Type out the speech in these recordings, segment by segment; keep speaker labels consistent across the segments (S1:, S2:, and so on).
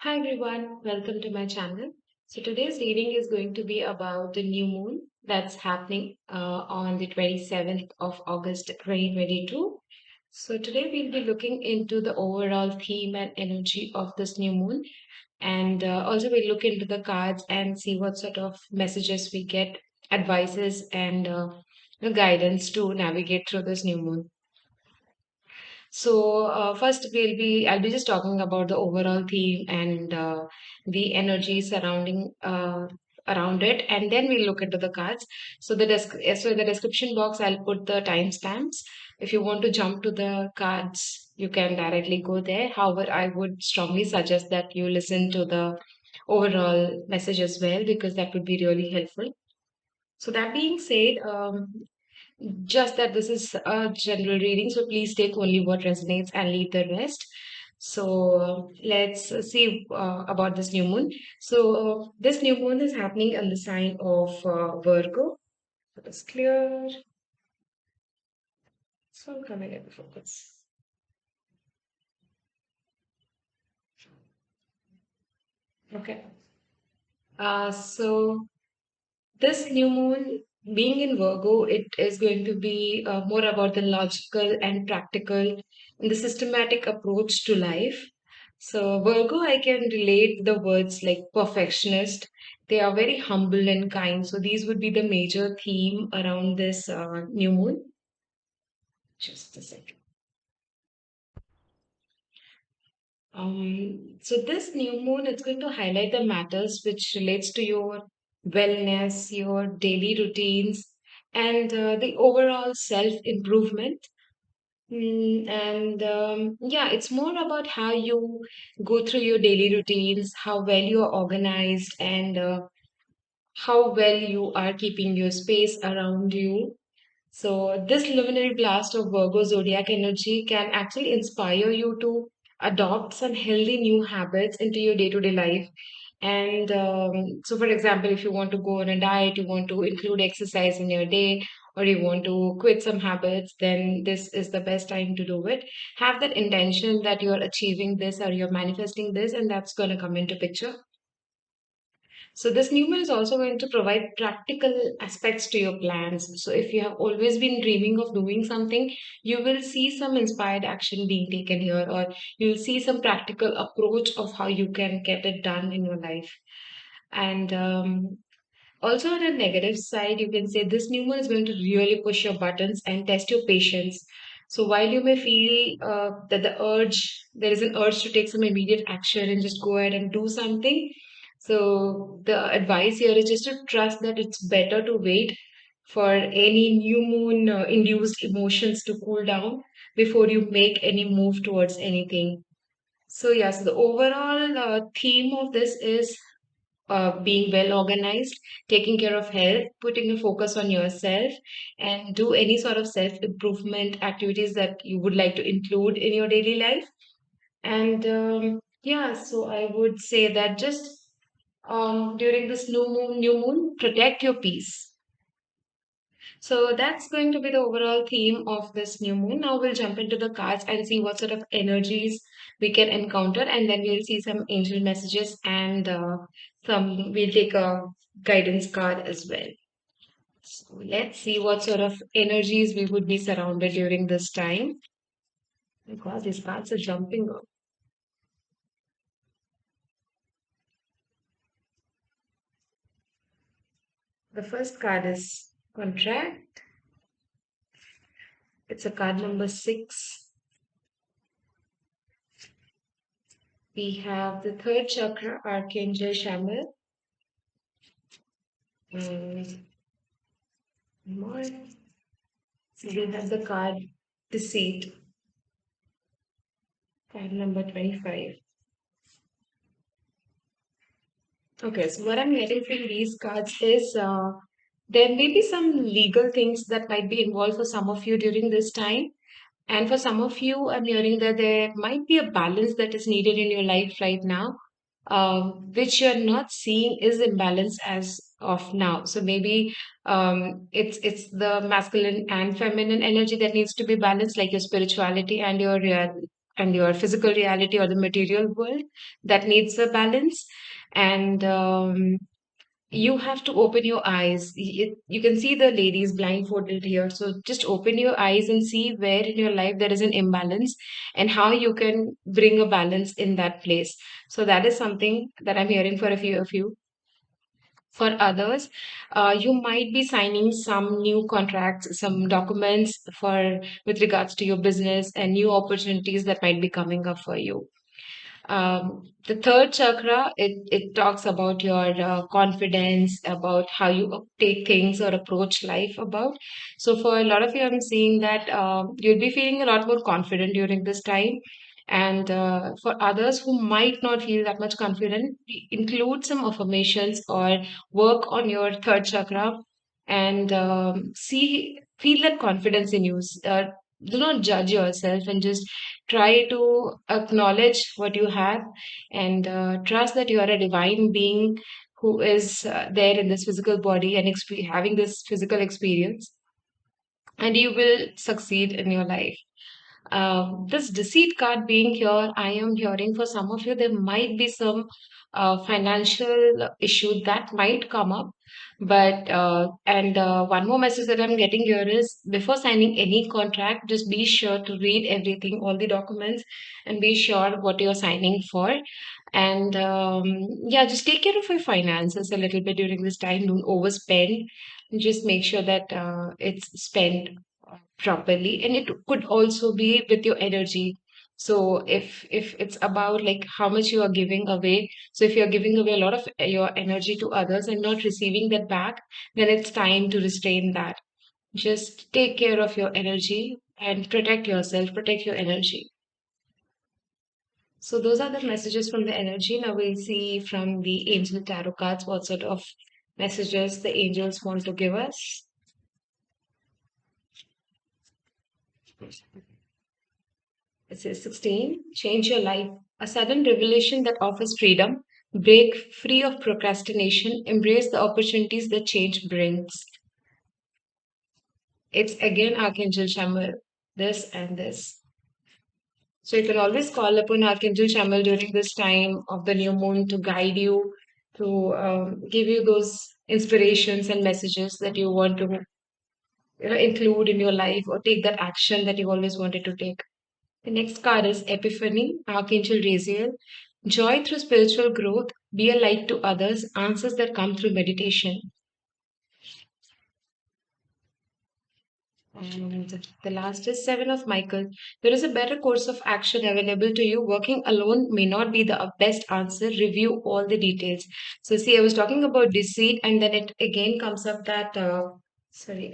S1: Hi everyone, welcome to my channel. So today's reading is going to be about the new moon that's happening on the 27th of August 2022. So today we'll be looking into the overall theme and energy of this new moon, and also we'll look into the cards and see what sort of messages we get, advices, and guidance to navigate through this new moon. So first I'll be just talking about the overall theme and the energy surrounding around it, and then we'll look into the cards. So in the description box I'll put the timestamps. If you want to jump to the cards, you can directly go there. However, I would strongly suggest that you listen to the overall message as well because that would be really helpful. So that being said, just that this is a general reading, so please take only what resonates and leave the rest. So let's see about this new moon. So this new moon is happening in the sign of Virgo. That is clear. So I'm coming into focus. Okay. So this new moon, being in Virgo, it is going to be more about the logical and practical and the systematic approach to life. So, Virgo, I can relate the words like perfectionist. They are very humble and kind. So, these would be the major theme around this new moon. Just a second. So this new moon is going to highlight the matters which relates to your wellness, your daily routines, and the overall self-improvement. And yeah, it's more about how you go through your daily routines, how well you are organized, and how well you are keeping your space around you. So, this luminary blast of Virgo zodiac energy can actually inspire you to adopt some healthy new habits into your day to day life. And so, for example, if you want to go on a diet, you want to include exercise in your day, or you want to quit some habits, then this is the best time to do it. Have that intention that you're achieving this or you're manifesting this, and that's going to come into picture. So this new moon is also going to provide practical aspects to your plans. So if you have always been dreaming of doing something, you will see some inspired action being taken here, or you'll see some practical approach of how you can get it done in your life. And also, on a negative side, you can say this new moon is going to really push your buttons and test your patience. So while you may feel that there is an urge to take some immediate action and just go ahead and do something. So the advice here is just to trust that it's better to wait for any new moon induced emotions to cool down before you make any move towards anything. So yes, the overall theme of this is being well organized, taking care of health, putting a focus on yourself, and do any sort of self improvement activities that you would like to include in your daily life. And yeah, so I would say that just during this new moon, protect your peace. So that's going to be the overall theme of this new moon. Now we'll jump into the cards and see what sort of energies we can encounter, and then we'll see some angel messages and we'll take a guidance card as well. So let's see what sort of energies we would be surrounded during this time. Because these cards are jumping up. The first card is contract. It's a card number 6. We have the third chakra, Archangel Shaman. And more. So we have the card Deceit, card number 25. Okay, so what I'm getting from these cards is there may be some legal things that might be involved for some of you during this time. And for some of you, I'm hearing that there might be a balance that is needed in your life right now, which you're not seeing is imbalance as of now. So maybe it's the masculine and feminine energy that needs to be balanced, like your spirituality and your and your physical reality or the material world that needs a balance. And you have to open your eyes. You can see the ladies blindfolded here. So just open your eyes and see where in your life there is an imbalance and how you can bring a balance in that place. So that is something that I'm hearing for a few of you. For others, you might be signing some new contracts, some documents for with regards to your business and new opportunities that might be coming up for you. The third chakra, it talks about your confidence, about how you take things or approach life about. So for a lot of you, I'm seeing that you'll be feeling a lot more confident during this time. And for others who might not feel that much confident, include some affirmations or work on your third chakra and feel that confidence in you. Do not judge yourself and just try to acknowledge what you have and trust that you are a divine being who is there in this physical body and having this physical experience, and you will succeed in your life. This deceit card being here, I am hearing for some of you there might be some financial issue that might come up. But and one more message that I'm getting here is before signing any contract, just be sure to read everything, all the documents, and be sure what you're signing for. And yeah, just take care of your finances a little bit during this time. Don't overspend. Just make sure that it's spent properly, and it could also be with your energy. So if it's about like how much you are giving away, so if you're giving away a lot of your energy to others and not receiving that back, then it's time to restrain that. Just take care of your energy and protect yourself, protect your energy. So those are the messages from the energy. Now we'll see from the angel tarot cards what sort of messages the angels want to give us. It says 16, change your life. A sudden revelation that offers freedom. Break free of procrastination. Embrace the opportunities that change brings. It's again Archangel Shamal. This and this. So you can always call upon Archangel Shamal during this time of the new moon to guide you, to give you those inspirations and messages that you want to include in your life or take that action that you always wanted to take. The next card is Epiphany, Archangel Raziel. Joy through spiritual growth, be a light to others, answers that come through meditation. And the last is Seven of Michael. There is a better course of action available to you. Working alone may not be the best answer. Review all the details. So, see, I was talking about deceit, and then it again comes up that, sorry,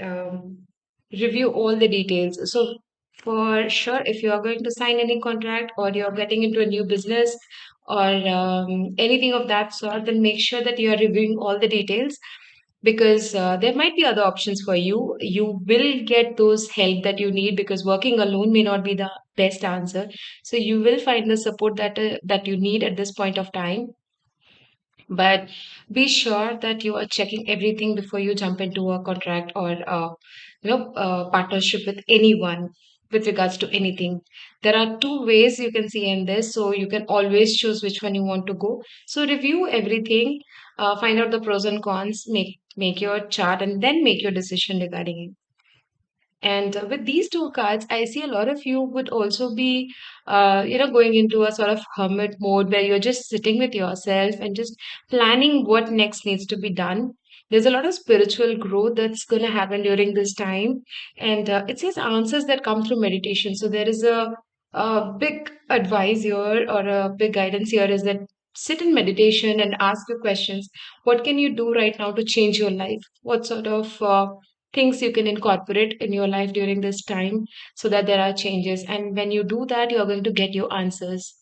S1: review all the details. So, for sure, if you are going to sign any contract or you're getting into a new business or anything of that sort, then make sure that you are reviewing all the details because there might be other options for you. You will get those help that you need because working alone may not be the best answer. So you will find the support that you need at this point of time, but be sure that you are checking everything before you jump into a contract or partnership with anyone with regards to anything. There are two ways you can see in this, so you can always choose which one you want to go. So review everything, find out the pros and cons, make your chart, and then make your decision regarding it. And with these two cards, I see a lot of you would also be, going into a sort of hermit mode where you're just sitting with yourself and just planning what next needs to be done. There's a lot of spiritual growth that's going to happen during this time. And it says answers that come through meditation. So there is a big advice here or a big guidance here is that sit in meditation and ask your questions. What can you do right now to change your life? What sort of things you can incorporate in your life during this time so that there are changes, and when you do that you are going to get your answers,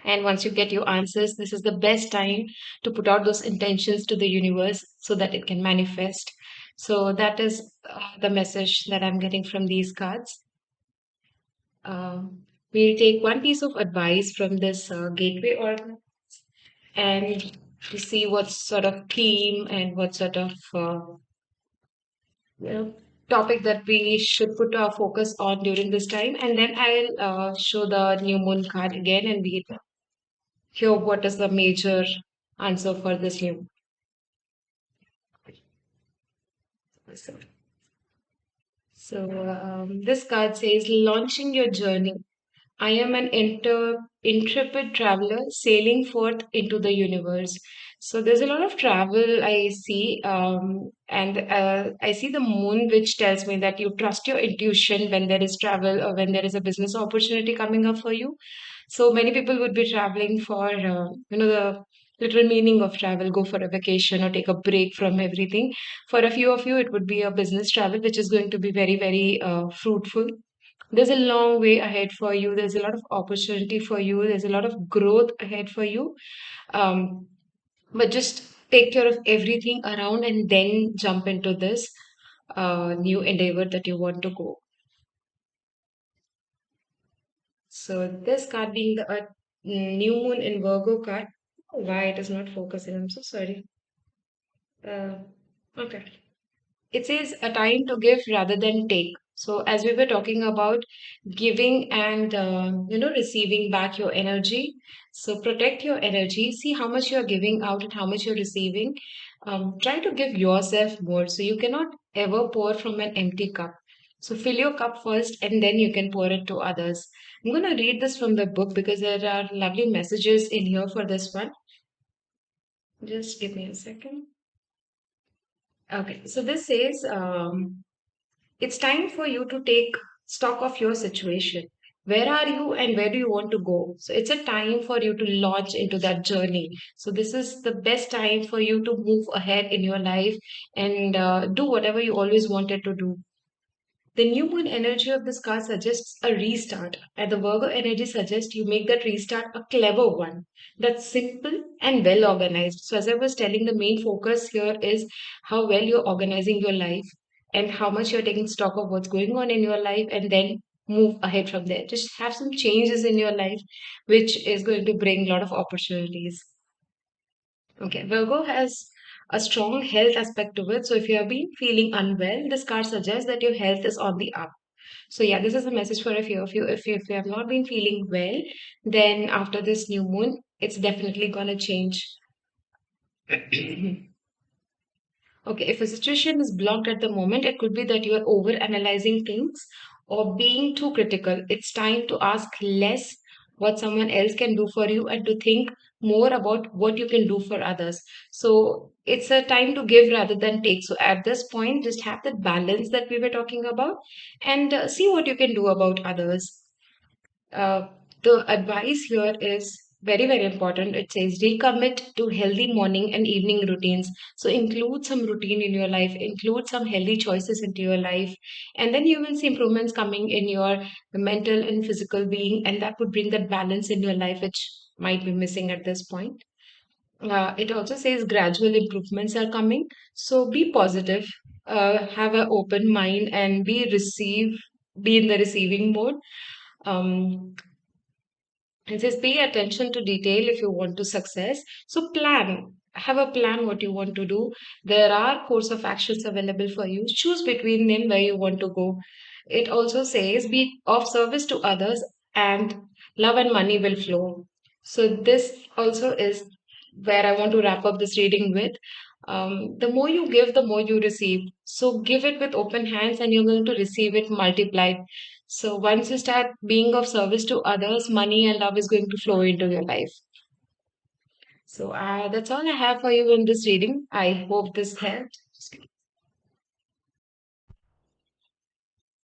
S1: and once you get your answers this is the best time to put out those intentions to the universe so that it can manifest. So that is the message that I'm getting from these cards. We'll take one piece of advice from this gateway organ and to see what sort of theme and what sort of you know topic that we should put our focus on during this time, and then I'll show the new moon card again, and we hear what is the major answer for this new. So this card says launching your journey. I am an intrepid traveler sailing forth into the universe. So there's a lot of travel I see, and I see the moon, which tells me that you trust your intuition when there is travel or when there is a business opportunity coming up for you. So many people would be traveling for, the literal meaning of travel, go for a vacation or take a break from everything. For a few of you, it would be a business travel, which is going to be very, very fruitful. There's a long way ahead for you. There's a lot of opportunity for you. There's a lot of growth ahead for you. Um, but just take care of everything around and then jump into this new endeavor that you want to go. So this card being the new moon in Virgo card. Why it is not focusing? I'm so sorry. Uh, okay. It says a time to give rather than take. So as we were talking about giving and receiving back your energy, so protect your energy. See how much you're giving out and how much you're receiving. Try to give yourself more. So you cannot ever pour from an empty cup. So fill your cup first and then you can pour it to others. I'm going to read this from the book because there are lovely messages in here for this one. Just give me a second. Okay, so this says it's time for you to take stock of your situation. Where are you and where do you want to go? So it's a time for you to launch into that journey. So this is the best time for you to move ahead in your life and do whatever you always wanted to do. The new moon energy of this card suggests a restart, and the Virgo energy suggests you make that restart a clever one that's simple and well organized. So, as I was telling, the main focus here is how well you're organizing your life and how much you're taking stock of what's going on in your life, and then move ahead from there. Just have some changes in your life, which is going to bring a lot of opportunities. Okay, Virgo has a strong health aspect to it. So if you have been feeling unwell, this card suggests that your health is on the up. So yeah, this is a message for a few of you. If you have not been feeling well, then after this new moon, it's definitely gonna change. Okay, if a situation is blocked at the moment, it could be that you are over analyzing things or being too critical. It's time to ask less what someone else can do for you and to think more about what you can do for others. So it's a time to give rather than take. So at this point, just have that balance that we were talking about and see what you can do about others. Uh, the advice here is very, very important. It says recommit to healthy morning and evening routines. So include some routine in your life, include some healthy choices into your life, and then you will see improvements coming in your mental and physical being, and that would bring that balance in your life, which might be missing at this point. It also says gradual improvements are coming. So be positive, have an open mind, and be in the receiving mode. Um, it says pay attention to detail if you want to success. So plan. Have a plan what you want to do. There are course of actions available for you. Choose between them where you want to go. It also says be of service to others and love and money will flow. So this also is where I want to wrap up this reading with. The more you give, the more you receive. So give it with open hands and you're going to receive it multiplied. So once you start being of service to others, money and love is going to flow into your life. So that's all I have for you in this reading. I hope this helped.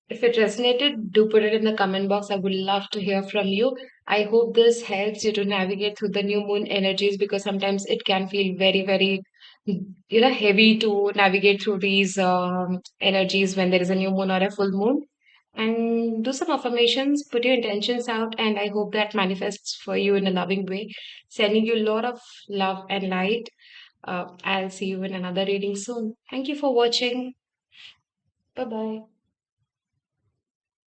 S1: If it resonated, do put it in the comment box. I would love to hear from you. I hope this helps you to navigate through the new moon energies because sometimes it can feel very, very, heavy to navigate through these energies when there is a new moon or a full moon. And do some affirmations, put your intentions out, and I hope that manifests for you in a loving way. Sending you a lot of love and light. I'll see you in another reading soon. Thank you for watching. Bye bye.